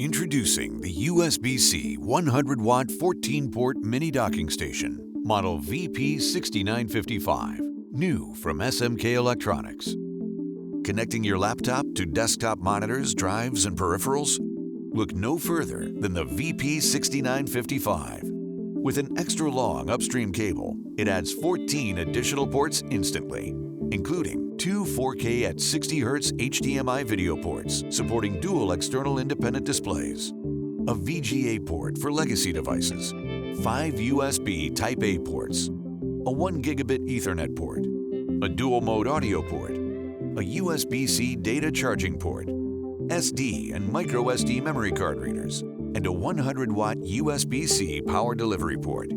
Introducing the USB-C 100-watt 14-port mini docking station, model VP6955, new from SMK Electronics. Connecting your laptop to desktop monitors, drives, and peripherals? Look no further than the VP6955. With an extra long upstream cable, it adds 14 additional ports instantly, including two 4K at 60 Hz HDMI video ports supporting dual external independent displays, a VGA port for legacy devices, 5 USB Type-A ports, a 1 gigabit Ethernet port, a dual-mode audio port, a USB-C data charging port, SD and microSD memory card readers, and a 100-watt USB-C power delivery port.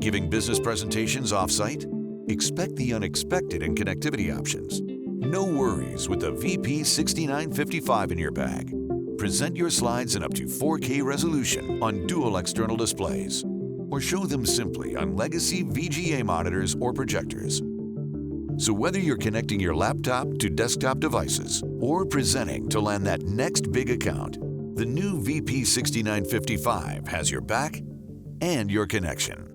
Giving business presentations off-site? Expect the unexpected in connectivity options. No worries with the VP6955 in your bag. Present your slides in up to 4K resolution on dual external displays, or show them simply on legacy VGA monitors or projectors. So whether you're connecting your laptop to desktop devices or presenting to land that next big account, the new VP6955 has your back and your connection.